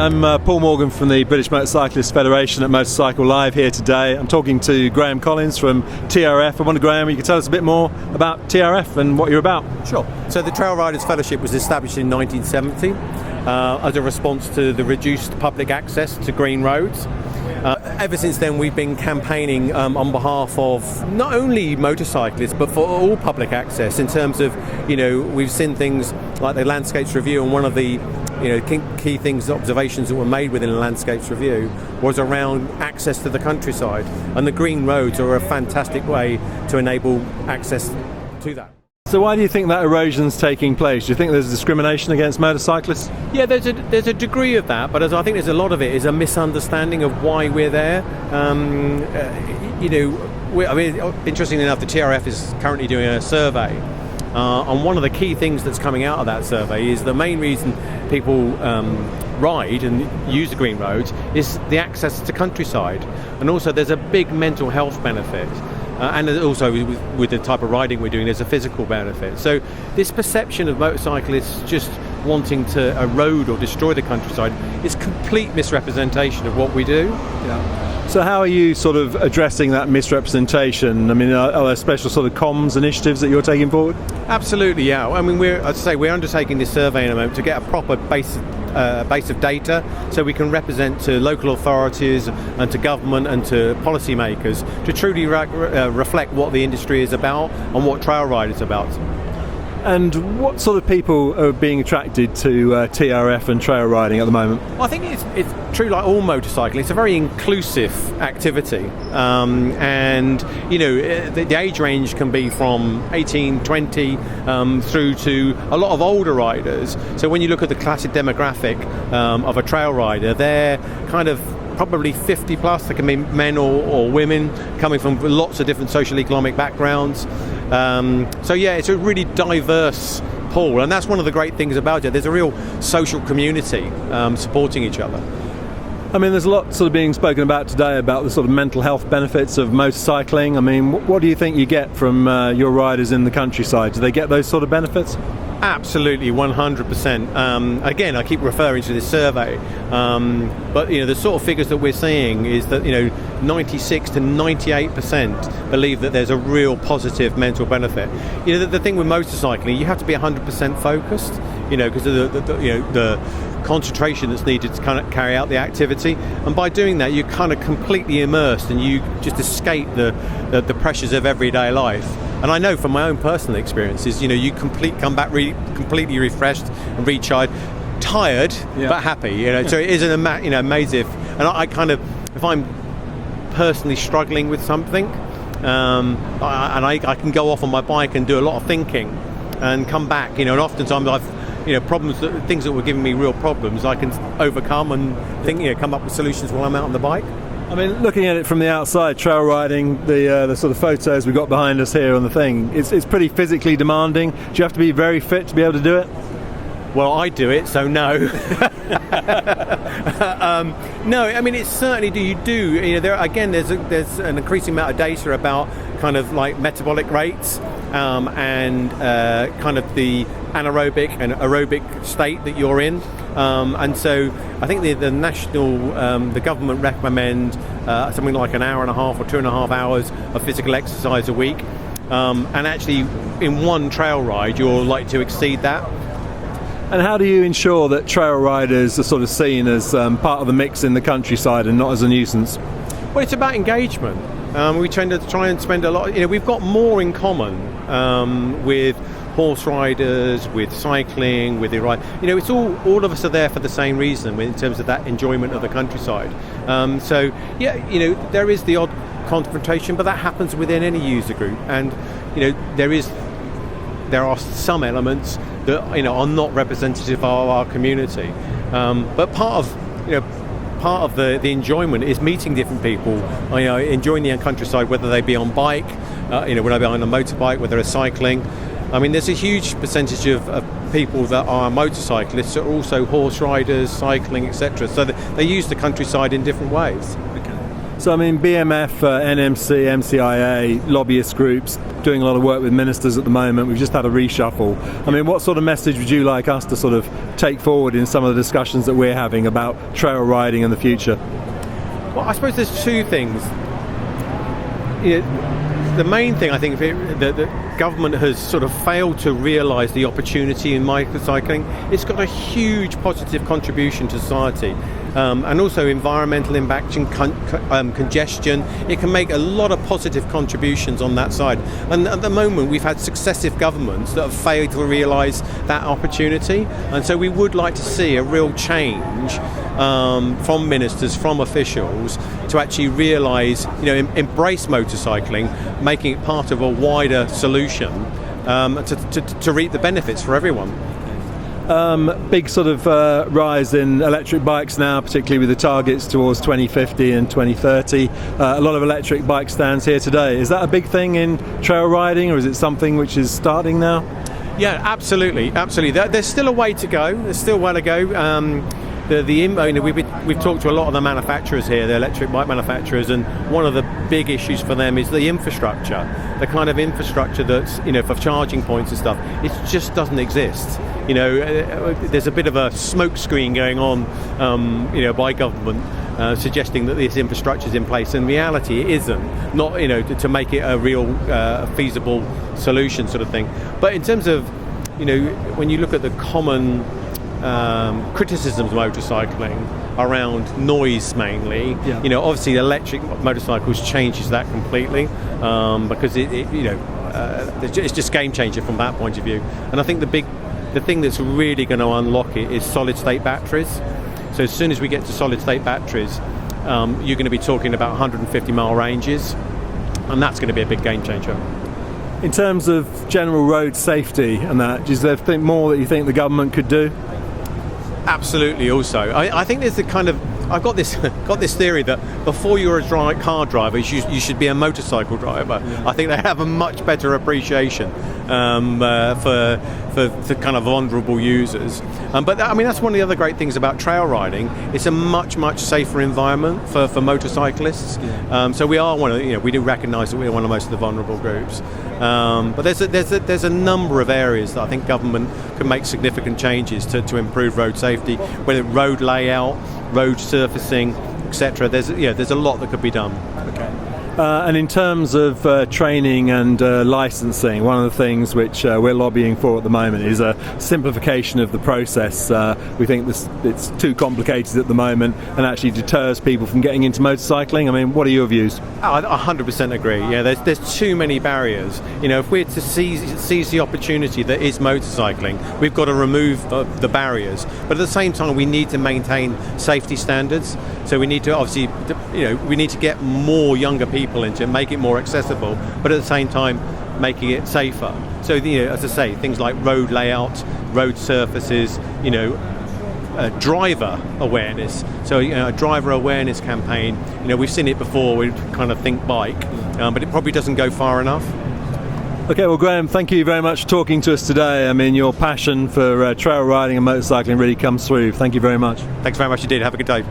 I'm Paul Morgan from the British Motorcyclists Federation at Motorcycle Live here today. I'm talking to Graeme Collins from TRF. I wonder, Graeme, you could tell us a bit more about TRF and what you're about. Sure. So the Trail Riders Fellowship was established in 1970 as a response to the reduced public access to green roads. Ever since then, we've been campaigning on behalf of not only motorcyclists but for all public access. In terms of, we've seen things like the Landscapes Review, and one of the key things, observations that were made within the Landscapes Review was around access to the countryside, and the green roads are a fantastic way to enable access to that. So why do you think that erosion's taking place? Do you think there's discrimination against motorcyclists? Yeah, there's a degree of that, but I think there's a lot of it is a misunderstanding of why we're there. Interestingly enough, the TRF is currently doing a survey, and one of the key things that's coming out of that survey is the main reason people ride and use the green roads is the access to countryside, and also there's a big mental health benefit. And also with the type of riding we're doing, there's a physical benefit. So this perception of motorcyclists just wanting to erode or destroy the countryside is complete misrepresentation of what we do. Yeah. So how are you sort of addressing that misrepresentation? I mean, are there special sort of comms initiatives that you're taking forward? Absolutely, yeah. I mean, we're undertaking this survey in a moment to get a proper base of data, so we can represent to local authorities and to government and to policymakers to truly reflect what the industry is about and what trail ride is about. And what sort of people are being attracted to TRF and trail riding at the moment? Well, I think it's true, like all motorcycling, it's a very inclusive activity, and the age range can be from 18, 20 through to a lot of older riders. So when you look at the classic demographic of a trail rider, they're kind of probably 50 plus. They can be men or women coming from lots of different social economic backgrounds. So yeah, it's a really diverse pool, and that's one of the great things about it. There's a real social community supporting each other. I mean, there's a lot sort of being spoken about today about the sort of mental health benefits of motorcycling. I mean, what do you think you get from your riders in the countryside? Do they get those sort of benefits? Absolutely, 100%. Again, I keep referring to this survey, but the sort of figures that we're seeing is that 96 to 98% believe that there's a real positive mental benefit. The thing with motorcycling, you have to be 100% focused, because of the concentration that's needed to kind of carry out the activity, and by doing that, you're kind of completely immersed and you just escape the pressures of everyday life. And I know from my own personal experiences, you come back completely refreshed and recharged, tired, yeah, but happy. So it is amazing. And I kind of, if I'm personally struggling with something, I can go off on my bike and do a lot of thinking, and come back. And oftentimes I've problems, things that were giving me real problems, I can overcome and think, come up with solutions while I'm out on the bike. I mean, looking at it from the outside, trail riding, the sort of photos we've got behind us here on the thing, it's pretty physically demanding. Do you have to be very fit to be able to do it? Well, I do it, so no. No, I mean, it's certainly you do. There's an increasing amount of data about kind of like metabolic rates and kind of the anaerobic and aerobic state that you're in. And so I think the government recommend something like an hour and a half or 2.5 hours of physical exercise a week. And actually, in one trail ride, you're likely to exceed that. And how do you ensure that trail riders are sort of seen as part of the mix in the countryside and not as a nuisance? Well, it's about engagement. We tend to try and spend a lot. We've got more in common with horse riders, with cycling, with the ride. It's all of us are there for the same reason in terms of that enjoyment of the countryside. So yeah, there is the odd confrontation, but that happens within any user group, and there are some elements that are not representative of our community. But part of the enjoyment is meeting different people, enjoying the countryside, whether they be on bike, when I be on a motorbike, whether they're cycling. I mean, there's a huge percentage of people that are motorcyclists that are also horse riders, cycling, etc. So they use the countryside in different ways. Okay. So I mean, BMF, NMC, MCIA, lobbyist groups, doing a lot of work with ministers at the moment. We've just had a reshuffle. I mean, what sort of message would you like us to sort of take forward in some of the discussions that we're having about trail riding in the future? Well, I suppose there's two things. The main thing, I think, that the government has sort of failed to realise the opportunity in motorcycling. It's got a huge positive contribution to society, and also environmental impact and congestion. It can make a lot of positive contributions on that side. And at the moment, we've had successive governments that have failed to realise that opportunity. And so we would like to see a real change from ministers, from officials, to actually realise, embrace motorcycling, making it part of a wider solution to reap the benefits for everyone. Big sort of rise in electric bikes now, particularly with the targets towards 2050 and 2030. A lot of electric bike stands here today. Is that a big thing in trail riding, or is it something which is starting now? Yeah, absolutely. There's still a way to go. We've talked to a lot of the manufacturers here, the electric bike manufacturers, and one of the big issues for them is the infrastructure, the kind of infrastructure that's, for charging points and stuff. It just doesn't exist. There's a bit of a smoke screen going on, by government, suggesting that this infrastructure is in place. In reality, it isn't. Not, to make it a real feasible solution sort of thing. But in terms of, when you look at the common criticisms of motorcycling around noise mainly, obviously electric motorcycles changes that completely, because it's just game changer from that point of view. And I think the thing that's really going to unlock it is solid state batteries. So as soon as we get to solid state batteries, you're going to be talking about 150 mile ranges, and that's going to be a big game changer. In terms of general road safety and that, is there more that you think the government could do? Absolutely. Also, I think there's I've got this theory that before you're a car driver, you should be a motorcycle driver. Yeah. I think they have a much better appreciation for kind of vulnerable users. But I mean, that's one of the other great things about trail riding. It's a much safer environment for motorcyclists. Yeah. So we are we do recognise that we're one of most of the vulnerable groups. But there's a number of areas that I think government can make significant changes to improve road safety, whether road layout, road surfacing, etc. There's a lot that could be done. Okay. And in terms of training and licensing, one of the things which we're lobbying for at the moment is a simplification of the process. We think it's too complicated at the moment and actually deters people from getting into motorcycling. I mean, what are your views? I 100% agree. Yeah, there's too many barriers. If we're to seize the opportunity that is motorcycling, we've got to remove the barriers. But at the same time, we need to maintain safety standards. So we need to obviously, we need to get more younger people into it, make it more accessible, but at the same time making it safer. So as I say, things like road layout, road surfaces, driver awareness. So a driver awareness campaign. We've seen it before. We kind of think bike, but it probably doesn't go far enough. Okay, well, Graeme, thank you very much for talking to us today. I mean, your passion for trail riding and motorcycling really comes through. Thank you very much. Thanks very much indeed. Have a good day.